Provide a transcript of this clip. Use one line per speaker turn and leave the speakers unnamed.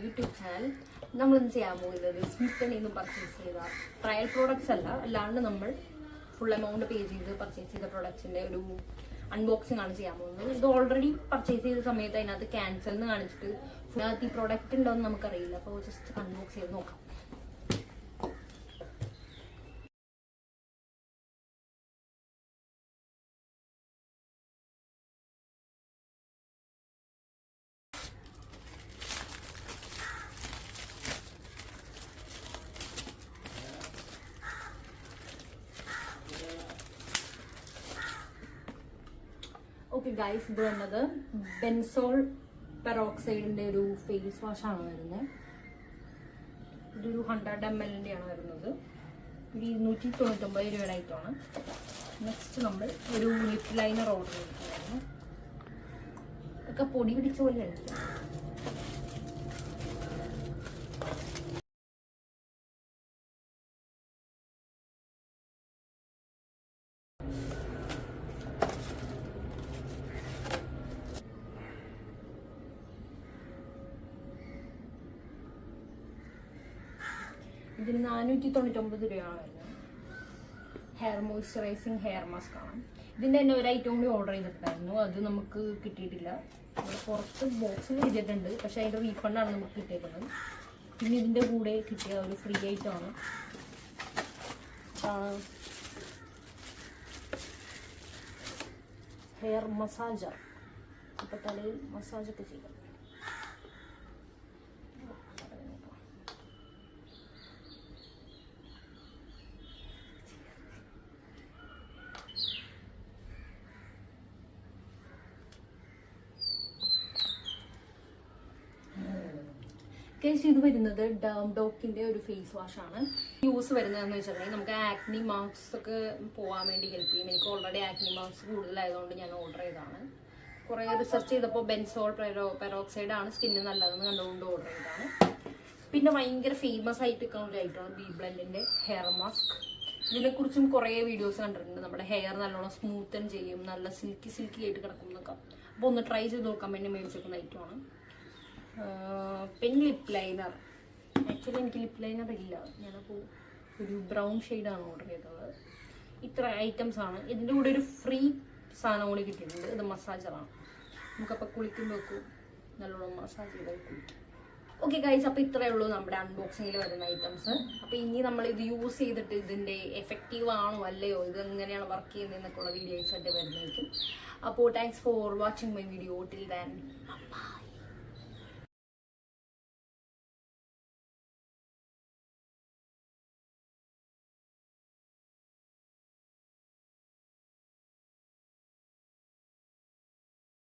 YouTube channel. നമ്മളിന്ന് ചെയ്യാൻ പോകുന്നത് സ്മിത്തിൽ നിന്നും പർച്ചേസ് ചെയ്ത ട്രയൽ പ്രോഡക്ട്സ് അല്ലാണ്ട് നമ്മൾ ഫുൾ എമൗണ്ട് പേ ചെയ്ത് പർച്ചേസ് ചെയ്ത പ്രോഡക്ട്സിന്റെ ഒരു അൺബോക്സിംഗ് ആണ് ചെയ്യാൻ പോകുന്നത്. ഇത് ഓൾറെഡി പർച്ചേസ് ചെയ്ത സമയത്ത് അതിനകത്ത് ക്യാൻസൽ എന്ന് കാണിച്ചിട്ട് അതിനകത്ത് ഈ പ്രോഡക്റ്റ് ഉണ്ടോ എന്ന് നമുക്കറിയില്ല. അപ്പോൾ ജസ്റ്റ് അൺബോക്സ് ചെയ്ത് നോക്കാം. ഓക്കെ ഗൈസ്, ഇത് വന്നത് ബെൻസോൾ പെറോക്സൈഡിന്റെ ഒരു ഫേസ് വാഷ് ആണ് വരുന്നത്. ഇതൊരു 100 ml ആണ് വരുന്നത്. ഒരു 299 രൂപയുടെ ഐറ്റമാണ്. നെക്സ്റ്റ് നമ്മൾ ഒരു ലിപ് ലൈനർ ഓർഡർ ചെയ്തിട്ടുണ്ടായിരുന്നു. ഒക്കെ പൊടി പിടിച്ച പോലെ ആയിരിക്കും. ഇതിന് 499 രൂപയാണ് വരുന്നത്. ഹെയർ മോയ്സ്ചറൈസിങ് ഹെയർ മാസ്ക് ആണ്. ഇതിൻ്റെ തന്നെ ഒരു ഐറ്റം കൂടി ഓർഡർ ചെയ്തിട്ടുണ്ടായിരുന്നു. അത് നമുക്ക് കിട്ടിയിട്ടില്ല. പുറത്ത് ബോക്സിൽ എഴുതിയിട്ടുണ്ട്, പക്ഷെ അതിൻ്റെ റീഫണ്ടാണ് നമുക്ക് കിട്ടിയിട്ടുള്ളത്. പിന്നെ ഇതിൻ്റെ കൂടെ കിട്ടിയ ഒരു ഫ്രീ ഐറ്റം ആണ് ഹെയർ മസാജർ. അപ്പോൾ തലയിൽ മസാജൊക്കെ ചെയ്യാം. ഇത് വരുന്നത് ഡോക്കിന്റെ ഒരു ഫേസ് വാഷ് ആണ്. യൂസ് വരുന്നതെന്ന് വെച്ചിട്ടുണ്ടെങ്കിൽ നമുക്ക് ആക്നി മാർക്സ് ഒക്കെ പോകാൻ വേണ്ടി ഹെൽപ്പ് ചെയ്യും. എനിക്ക് ഓൾറെഡി ആക്നി മാർക്സ് കൂടുതലായതുകൊണ്ട് ഞാൻ ഓർഡർ ചെയ്തതാണ്. കുറേ റിസർച്ച് ചെയ്തപ്പോൾ ബെൻസോൾ പെറോക്സൈഡ് ആണ് സ്കിന്നിന് നല്ലതെന്ന് കണ്ടുകൊണ്ട് ഓർഡർ ചെയ്തതാണ്. പിന്നെ ഭയങ്കര ഫേമസ് ആയിട്ട് നിൽക്കുന്ന ഒരു ഐറ്റമാണ് ബി ബ്ലെൻഡിന്റെ ഹെയർ മാസ്ക്. ഇതിനെക്കുറിച്ചും കുറേ വീഡിയോസ് കണ്ടിട്ടുണ്ട്. നമ്മുടെ ഹെയർ നല്ലോണം സ്മൂത്തൻ ചെയ്യും, നല്ല സിൽക്കി ആയിട്ട് കിടക്കും എന്നൊക്കെ. അപ്പോൾ ഒന്ന് ട്രൈ ചെയ്ത് നോക്കാൻ വേണ്ടി മേടിച്ചേക്കുന്ന ഐറ്റമാണ്. പിന്നെ ലിപ് ലൈനർ. ആക്ച്വലി എനിക്ക് ലിപ് ലൈനർ ഇല്ല. ഞാനപ്പോൾ ഒരു ബ്രൗൺ ഷെയ്ഡാണ് ഓർഡർ ചെയ്തത്. ഇത്ര ഐറ്റംസ് ആണ്. ഇതിൻ്റെ കൂടെ ഒരു ഫ്രീ സാധനം കൂടി കിട്ടിയിട്ടുണ്ട്. ഇത് മസാജറാണ്. നമുക്കപ്പോൾ കുളിക്കുമ്പോഴേക്കും നല്ലോണം മസാജ് ചെയ്താൽ കുളിക്കും. ഓക്കെ ഗൈസ്, അപ്പോൾ ഇത്രയേ ഉള്ളൂ നമ്മുടെ അൺബോക്സിങ്ങിൽ വരുന്ന ഐറ്റംസ്. അപ്പോൾ ഇനി നമ്മൾ ഇത് യൂസ് ചെയ്തിട്ട് ഇതിൻ്റെ എഫക്റ്റീവ് ആണോ അല്ലയോ, ഇത് എങ്ങനെയാണ് വർക്ക് ചെയ്യുന്നതെന്നൊക്കെയുള്ള വീഡിയോസ് ആയിട്ട് വരുന്നതായിരിക്കും. അപ്പോൾ thanks for watching my video. Till then by.